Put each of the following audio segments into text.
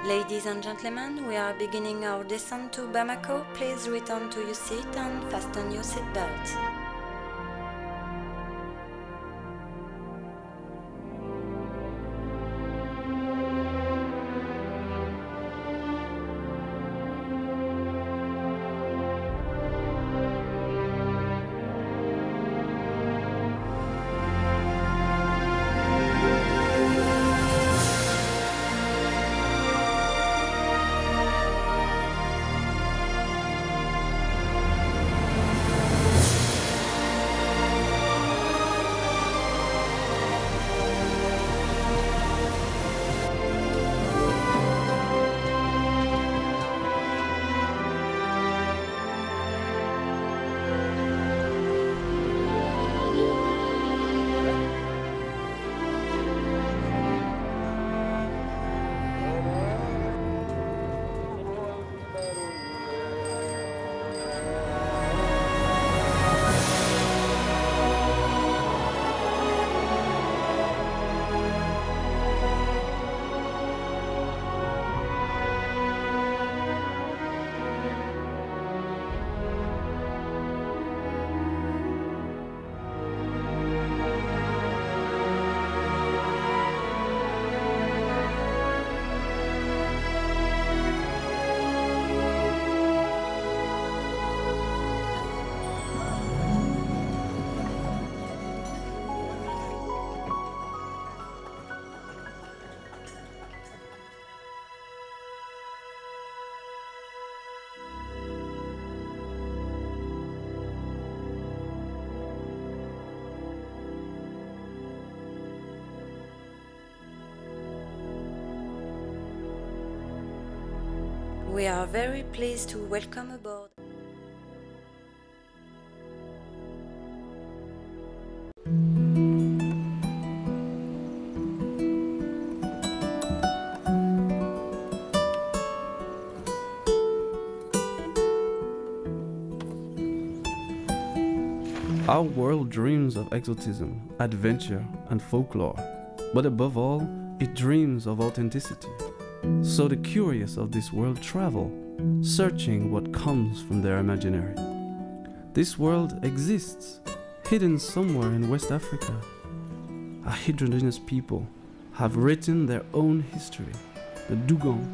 Ladies and gentlemen, we are beginning our descent to Bamako. Please return to your seat and fasten your seatbelts. We are very pleased to welcome aboard. Our world dreams of exotism, adventure, and folklore, but above all, it dreams of authenticity. So the curious of this world travel, searching what comes from their imaginary. This world exists, hidden somewhere in West Africa. A heterogeneous people have written their own history. The Dogon,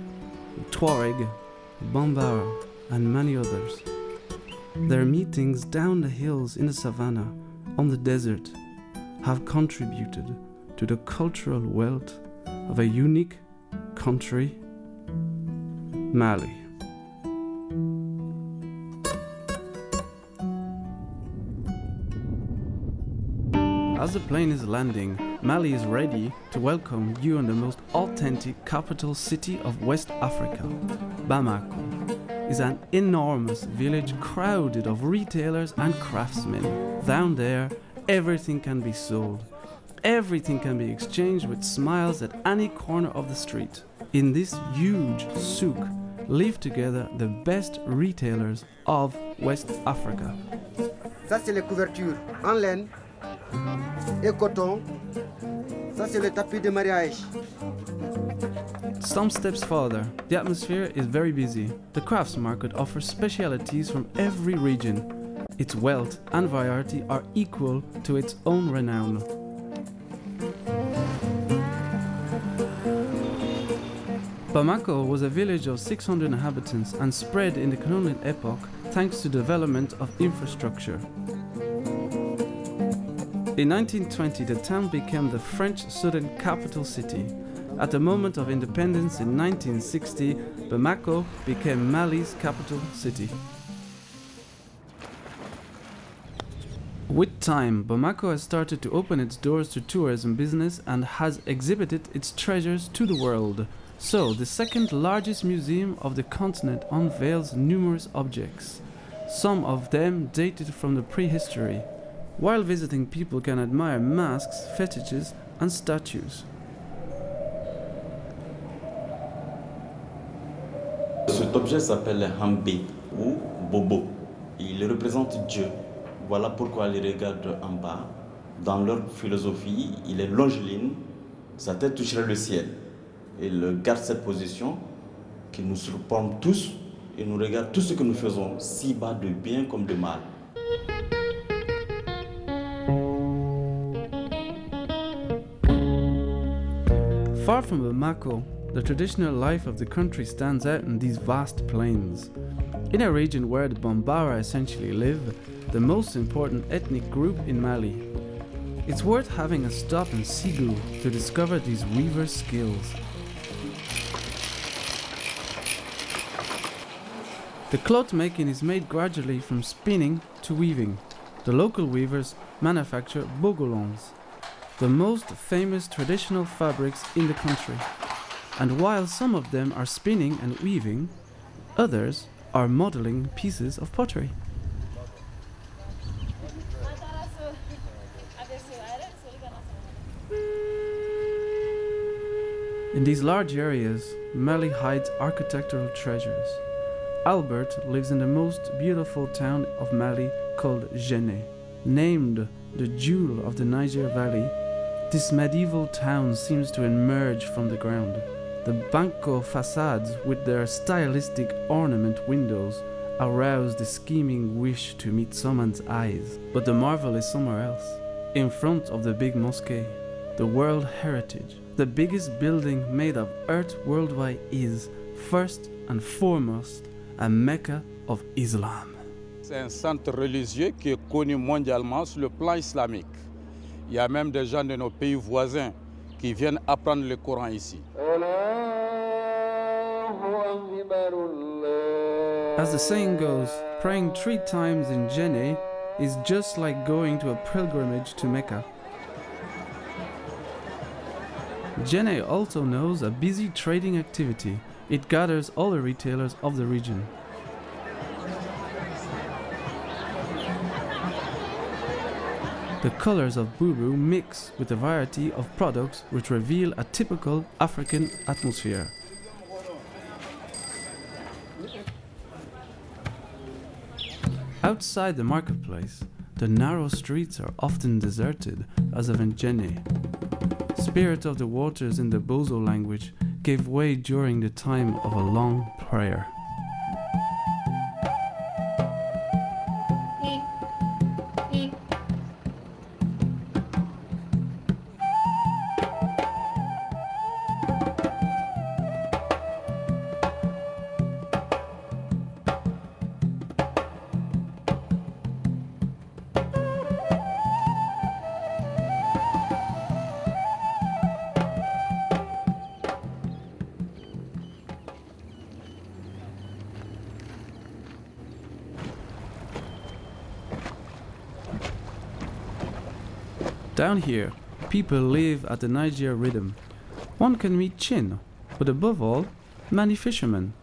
the Tuareg, the Bambara, and many others. Their meetings down the hills, in the savannah, on the desert, have contributed to the cultural wealth of a unique country, Mali. As the plane is landing, Mali is ready to welcome you in the most authentic capital city of West Africa. Bamako is an enormous village crowded of retailers and craftsmen. Down there, everything can be sold. Everything can be exchanged with smiles at any corner of the street. In this huge souk live together the best retailers of West Africa. Ça c'est les couvertures en laine et coton. Ça c'est le tapis de mariage. Some steps further, the atmosphere is very busy. The crafts market offers specialities from every region. Its wealth and variety are equal to its own renown. Bamako was a village of 600 inhabitants and spread in the colonial epoch thanks to development of infrastructure. In 1920, the town became the French southern capital city. At the moment of independence in 1960, Bamako became Mali's capital city. With time, Bamako has started to open its doors to tourism business and has exhibited its treasures to the world. So, the second largest museum of the continent unveils numerous objects, some of them dated from the prehistory. While visiting, people can admire masks, fetishes, and statues. Cet objet s'appelle Hambé ou Bobo. Il représente Dieu. Voilà pourquoi il regarde en bas. Dans leur philosophie, il est longiligne, sa tête toucherait le ciel. Il garde cette position qui nous surplombe tous et nous regarde tout ce que nous faisons, si bas de bien comme de mal. Far from Bamako, the traditional life of the country stands out in these vast plains. In a region where the Bambara essentially live, the most important ethnic group in Mali. It's worth having a stop in Sigou to discover these weaver skills. The cloth making is made gradually from spinning to weaving. The local weavers manufacture bogolons, the most famous traditional fabrics in the country. And while some of them are spinning and weaving, others are modeling pieces of pottery. In these large areas, Mali hides architectural treasures. Albert lives in the most beautiful town of Mali called Djenné. Named the jewel of the Niger Valley, this medieval town seems to emerge from the ground. The Banco facades with their stylistic ornament windows arouse the scheming wish to meet someone's eyes. But the marvel is somewhere else. In front of the big mosque, the World Heritage, the biggest building made of earth worldwide is, first and foremost, a Mecca of Islam. C'est un centre religieux qui est connu mondialement sur le plan islamique. Il y a même des gens de nos pays voisins qui viennent apprendre le Coran ici. As the saying goes, praying 3 times in Djenné is just like going to a pilgrimage to Mecca. Djenné also knows a busy trading activity. It gathers all the retailers of the region. The colors of Boubou mix with a variety of products which reveal a typical African atmosphere. Outside the marketplace, the narrow streets are often deserted, as of in Djenné. Spirit of the waters in the Bozo language gave way during the time of a long prayer. Down here, people live at the Niger rhythm. One can meet Chin, but above all, many fishermen.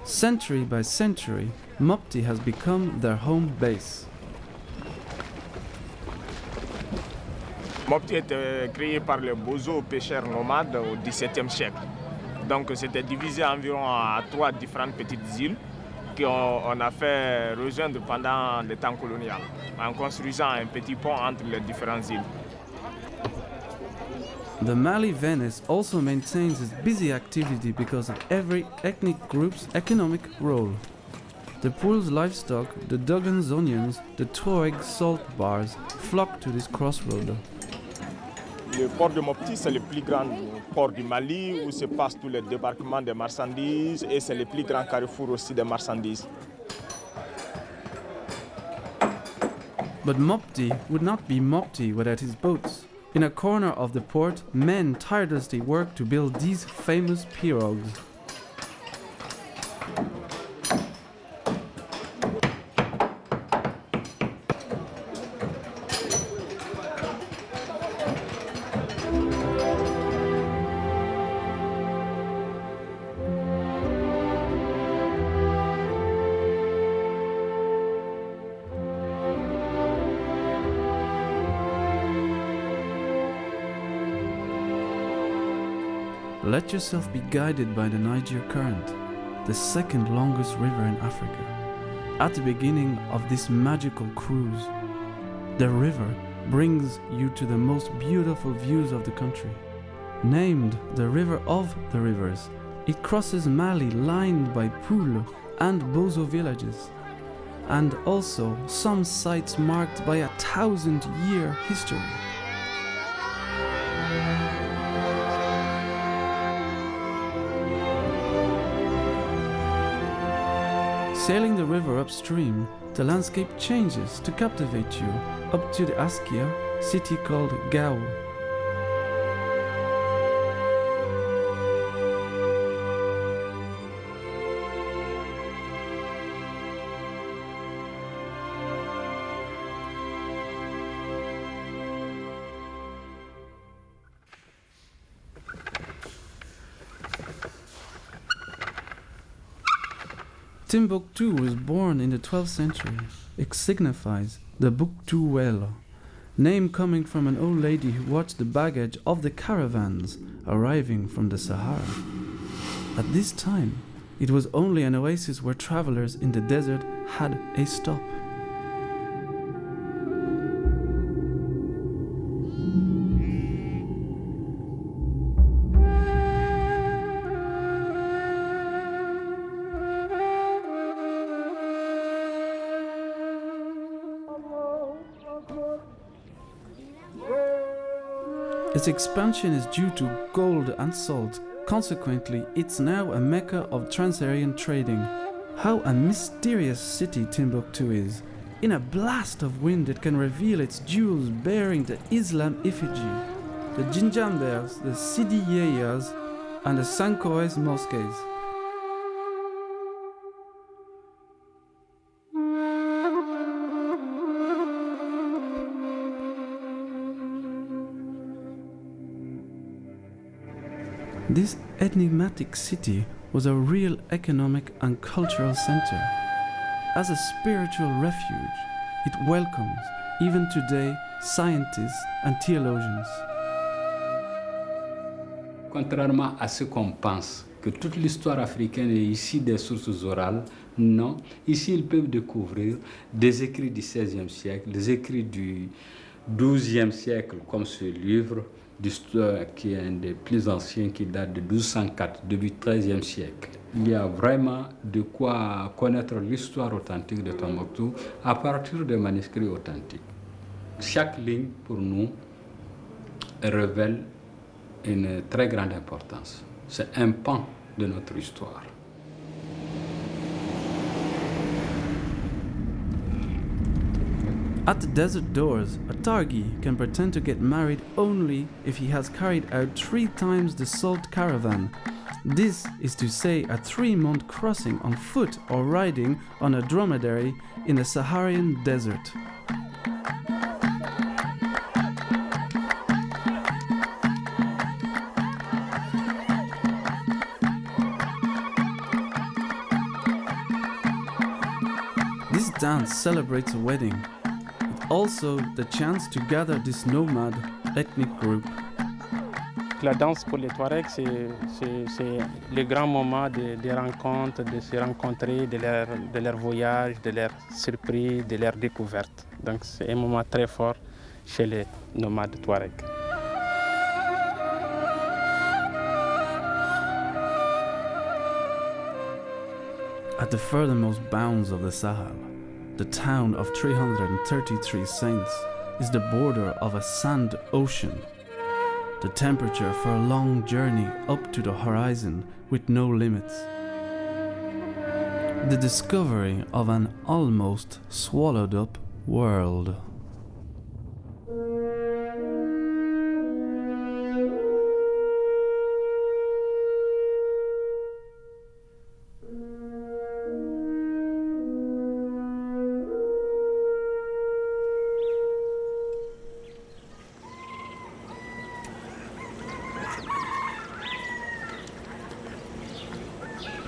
Century by century, Mopti has become their home base. Mopti était créé par les Bozo pêcheurs nomades au XVIIe siècle. Donc c'était divisé environ à 3 différentes petites îles qu'on a fait rejoindre pendant le temps colonial, en construisant un petit pont entre les différentes îles. The Mali Venice also maintains its busy activity because of every ethnic group's economic role. The Peul's livestock, the Dogon's onions, the Tuareg salt bars flock to this crossroad. Le port de Mopti, c'est le plus grand port du Mali où se passent tous les débarquements des marchandises et c'est le plus grand carrefour aussi des marchandises. But Mopti would not be Mopti without his boats. In a corner of the port, men tirelessly work to build these famous pirogues. Let yourself be guided by the Niger current, the second longest river in Africa. At the beginning of this magical cruise, the river brings you to the most beautiful views of the country. Named the River of the Rivers, it crosses Mali lined by Peul and Bozo villages, and also some sites marked by a 1,000-year history. Sailing the river upstream, the landscape changes to captivate you up to the Askia, city called Gao. Timbuktu was born in the 12th century. It signifies the Buktuwelo, name coming from an old lady who watched the baggage of the caravans arriving from the Sahara. At this time, it was only an oasis where travelers in the desert had a stop. Its expansion is due to gold and salt. Consequently, it's now a mecca of trans-Saharan trading. How a mysterious city Timbuktu is. In a blast of wind it can reveal its jewels bearing the Islam effigy, the Jinjanders, the Sidi Yeyas, and the Sankoes mosques. This enigmatic city was a real economic and cultural center. As a spiritual refuge, it welcomes, even today, scientists and theologians. Contrairement à ce qu'on pense, que toute l'histoire africaine est issue des sources orales, non. Ici, ils peuvent découvrir des écrits du XVIe siècle, des écrits du XIIe siècle, comme ce livre d'histoire qui est un des plus anciens, qui date de 1204, début XIIIe siècle. Il y a vraiment de quoi connaître l'histoire authentique de Tombouctou à partir des manuscrits authentiques. Chaque ligne, pour nous, révèle une très grande importance. C'est un pan de notre histoire. At the desert doors, a Targi can pretend to get married only if he has carried out 3 times the salt caravan. This is to say a 3-month crossing on foot or riding on a dromedary in the Saharan desert. This dance celebrates a wedding. Also the chance to gather this nomad ethnic group. La danse pour les Touaregs, c'est le grand moment des rencontres, de se rencontrer, de leur voyage, de leur surprise, de leur découverte. Donc c'est un moment très fort chez les nomades Touaregs. At the furthermost bounds of the Sahel, the town of 333 saints is the border of a sand ocean. The temperature for a long journey up to the horizon with no limits. The discovery of an almost swallowed up world.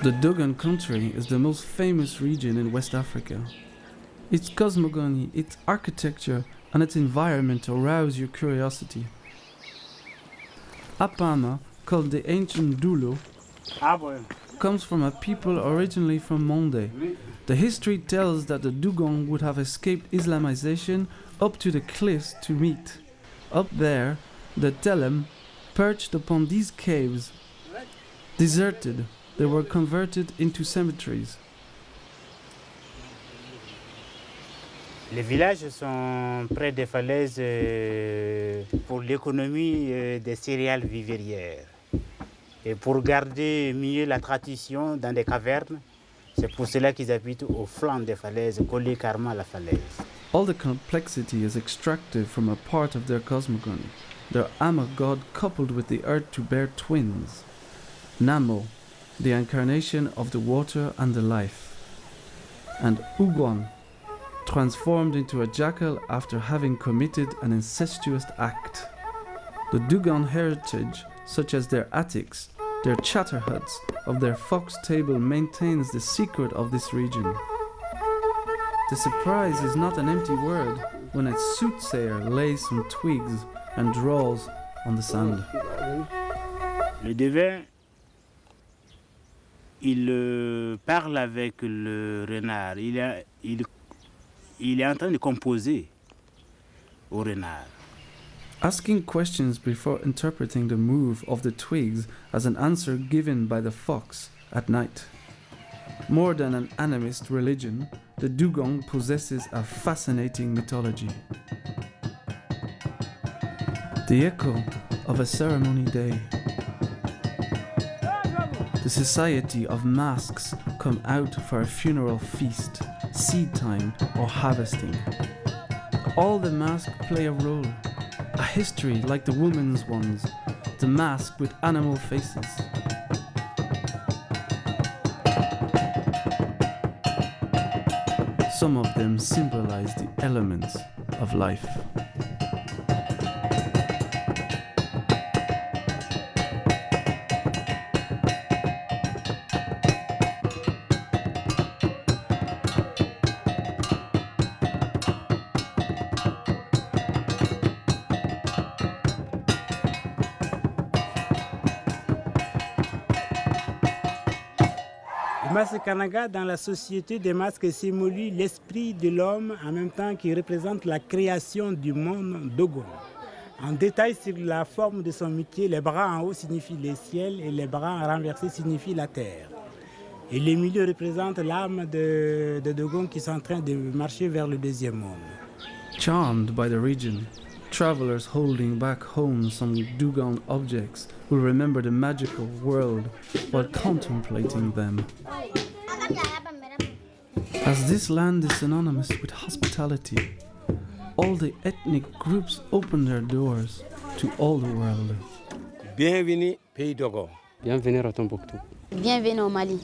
The Dogon country is the most famous region in West Africa. Its cosmogony, its architecture, and its environment arouse your curiosity. Apama, called the ancient Dulo, comes from a people originally from Monde. The history tells that the Dogon would have escaped Islamization up to the cliffs to meet. Up there, the Telem perched upon these caves. Deserted, they were converted into cemeteries. Les villages sont près des falaises pour l'économie des céréales vivrières. Et pour garder mieux la tradition dans des cavernes, c'est pour cela qu'ils habitent au flanc des falaises, collés carrément à la falaise. All the complexity is extracted from a part of their cosmogony, their Ama god coupled with the earth to bear twins. Namo, the incarnation of the water and the life. And Ugon, transformed into a jackal after having committed an incestuous act. The Dogon heritage, such as their attics, their chatter huts, of their fox table maintains the secret of this region. The surprise is not an empty word when a soothsayer lays some twigs and draws on the sand. Le devin, il parle avec le renard. Il est en train de composer au renard. Asking questions before interpreting the move of the twigs as an answer given by the fox at night. More than an animist religion, the Dogon possesses a fascinating mythology. The echo of a ceremony day. The society of masks come out for a funeral feast, seed time or harvesting. All the masks play a role, a history like the women's ones, the mask with animal faces. Some of them symbolize the elements of life. Le masque Kanaga, dans la société des masques, symbolise l'esprit de l'homme en même temps qu'il représente la création du monde Dogon. En détail sur la forme de son métier, les bras en haut signifient le ciel et les bras renversés signifient la terre. Et les milieux représentent l'âme de Dogon qui sont en train de marcher vers le deuxième monde. Charmed by the region, travelers holding back home some Dogon objects will remember the magical world while contemplating them. As this land is synonymous with hospitality, all the ethnic groups open their doors to all the world. Bienvenue, pays Dogon. Bienvenue à Tombouctou. Bienvenue au Mali.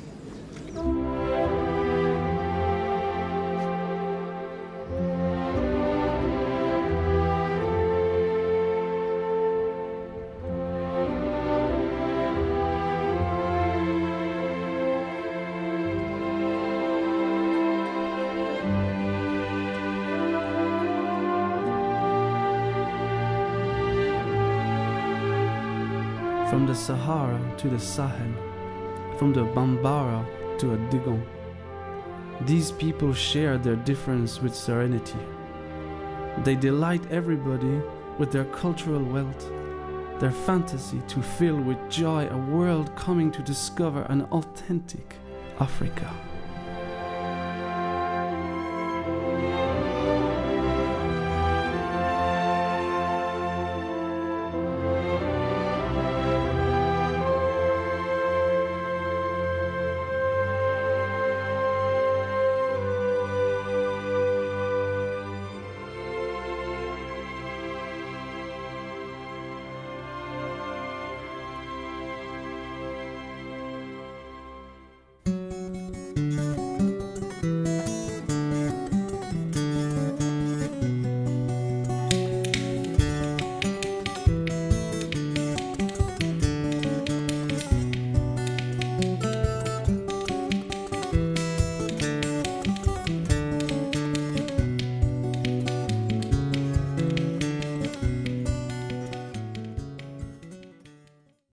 From the Sahara to the Sahel, from the Bambara to a Dogon, these people share their difference with serenity. They delight everybody with their cultural wealth, their fantasy to fill with joy a world coming to discover an authentic Africa.